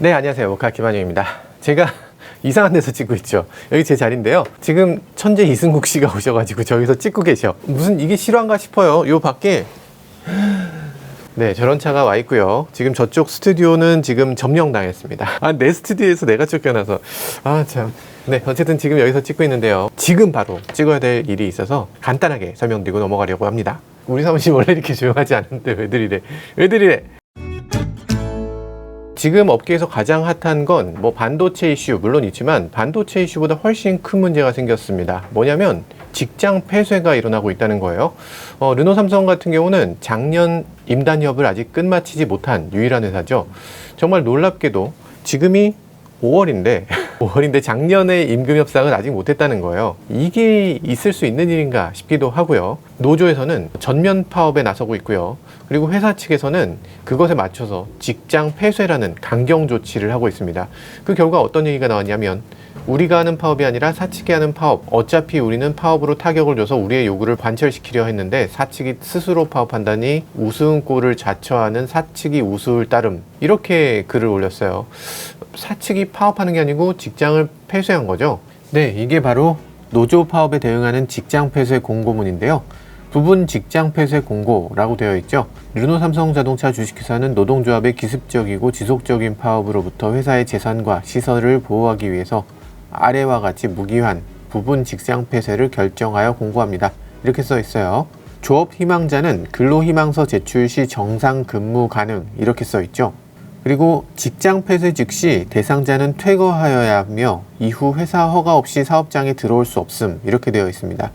네, 안녕하세요. 모카 김한영입니다. 제가 이상한 데서 찍고 있죠. 여기 제 자리인데요. 지금 천재 이승국 씨가 오셔가지고 저기서 찍고 계셔. 무슨 이게 실화인가 싶어요. 요 밖에 네, 저런 차가 와 있고요. 지금 저쪽 스튜디오는 지금 점령당했습니다. 내 스튜디오에서 내가 쫓겨나서 참. 네, 어쨌든 지금 여기서 찍고 있는데요. 지금 바로 찍어야 될 일이 있어서 간단하게 설명드리고 넘어가려고 합니다. 우리 사무실 원래 이렇게 조용하지 않은데 왜들 이래? 지금 업계에서 가장 핫한 건 반도체 이슈 물론 있지만 반도체 이슈보다 훨씬 큰 문제가 생겼습니다. 뭐냐면 직장 폐쇄가 일어나고 있다는 거예요. 르노 삼성 같은 경우는 작년 임단협을 아직 끝마치지 못한 유일한 회사죠. 정말 놀랍게도 지금이 5월인데 작년에 임금 협상을 아직 못했다는 거예요. 이게 있을 수 있는 일인가 싶기도 하고요. 노조에서는 전면 파업에 나서고 있고요. 그리고 회사 측에서는 그것에 맞춰서 직장 폐쇄라는 강경 조치를 하고 있습니다. 그 결과 어떤 얘기가 나왔냐면 우리가 하는 파업이 아니라 사측이 하는 파업, 어차피 우리는 파업으로 타격을 줘서 우리의 요구를 관철시키려 했는데 사측이 스스로 파업한다니 우스운 꼴을 자처하는 사측이 우스울 따름, 이렇게 글을 올렸어요. 사측이 파업하는 게 아니고 직장을 폐쇄한 거죠. 네, 이게 바로 노조 파업에 대응하는 직장 폐쇄 공고문인데요. 부분 직장 폐쇄 공고라고 되어 있죠. 르노 삼성자동차 주식회사는 노동조합의 기습적이고 지속적인 파업으로부터 회사의 재산과 시설을 보호하기 위해서 아래와 같이 무기한 부분 직장 폐쇄를 결정하여 공고합니다. 이렇게 써 있어요. 조업 희망자는 근로희망서 제출 시 정상 근무 가능, 이렇게 써 있죠. 그리고 직장 폐쇄 즉시 대상자는 퇴거하여야 하며 이후 회사 허가 없이 사업장에 들어올 수 없음, 이렇게 되어 있습니다.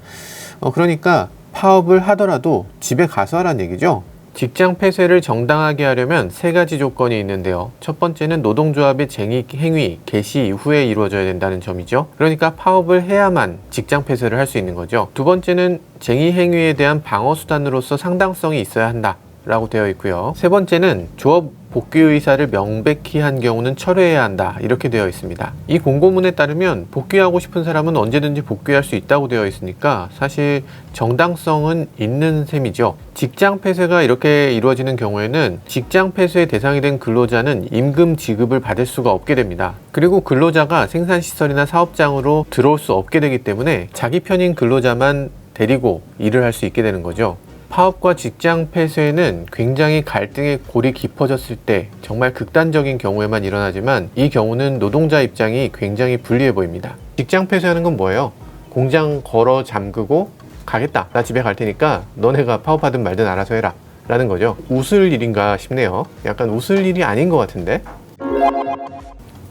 그러니까 파업을 하더라도 집에 가서 하라는 얘기죠. 직장 폐쇄를 정당하게 하려면 세 가지 조건이 있는데요. 첫 번째는 노동조합의 쟁의 행위 개시 이후에 이루어져야 된다는 점이죠. 그러니까 파업을 해야만 직장 폐쇄를 할 수 있는 거죠. 두 번째는 쟁의 행위에 대한 방어 수단으로서 상당성이 있어야 한다 라고 되어 있고요. 세 번째는 조업 복귀 의사를 명백히 한 경우는 철회해야 한다, 이렇게 되어 있습니다. 이 공고문에 따르면 복귀하고 싶은 사람은 언제든지 복귀할 수 있다고 되어 있으니까 사실 정당성은 있는 셈이죠. 직장 폐쇄가 이렇게 이루어지는 경우에는 직장 폐쇄의 대상이 된 근로자는 임금 지급을 받을 수가 없게 됩니다. 그리고 근로자가 생산시설이나 사업장으로 들어올 수 없게 되기 때문에 자기 편인 근로자만 데리고 일을 할 수 있게 되는 거죠. 파업과 직장 폐쇄는 굉장히 갈등의 골이 깊어졌을 때 정말 극단적인 경우에만 일어나지만 이 경우는 노동자 입장이 굉장히 불리해 보입니다. 직장 폐쇄하는 건 뭐예요? 공장 걸어 잠그고 가겠다, 나 집에 갈 테니까 너네가 파업하든 말든 알아서 해라 라는 거죠. 웃을 일인가 싶네요. 약간 웃을 일이 아닌 것 같은데.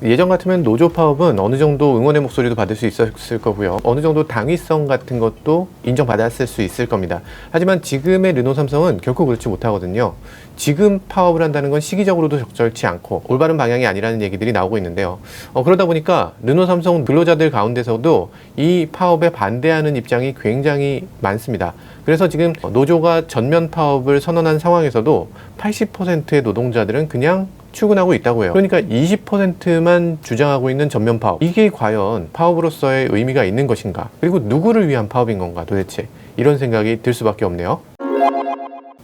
예전 같으면 노조 파업은 어느 정도 응원의 목소리도 받을 수 있었을 거고요. 어느 정도 당위성 같은 것도 인정받았을 수 있을 겁니다. 하지만 지금의 르노 삼성은 결코 그렇지 못하거든요. 지금 파업을 한다는 건 시기적으로도 적절치 않고 올바른 방향이 아니라는 얘기들이 나오고 있는데요. 그러다 보니까 르노 삼성 근로자들 가운데서도 이 파업에 반대하는 입장이 굉장히 많습니다. 그래서 지금 노조가 전면 파업을 선언한 상황에서도 80%의 노동자들은 그냥 출근하고 있다고 해요. 그러니까 20%만 주장하고 있는 전면 파업, 이게 과연 파업으로서의 의미가 있는 것인가? 그리고 누구를 위한 파업인 건가 도대체? 이런 생각이 들 수밖에 없네요.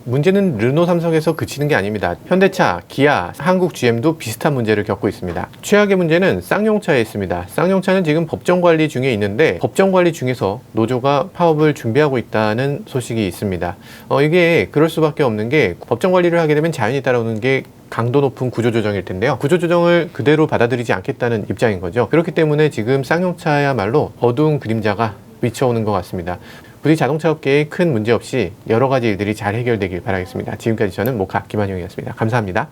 문제는 르노 삼성에서 그치는 게 아닙니다. 현대차, 기아, 한국 GM도 비슷한 문제를 겪고 있습니다. 최악의 문제는 쌍용차에 있습니다. 쌍용차는 지금 법정 관리 중에 있는데 법정 관리 중에서 노조가 파업을 준비하고 있다는 소식이 있습니다. 이게 그럴 수밖에 없는 게 법정 관리를 하게 되면 자연히 따라오는 게 강도 높은 구조조정일 텐데요. 구조조정을 그대로 받아들이지 않겠다는 입장인 거죠. 그렇기 때문에 지금 쌍용차야말로 어두운 그림자가 비쳐오는 것 같습니다. 부디 자동차 업계에 큰 문제 없이 여러 가지 일들이 잘 해결되길 바라겠습니다. 지금까지 저는 모카 김한영이었습니다. 감사합니다.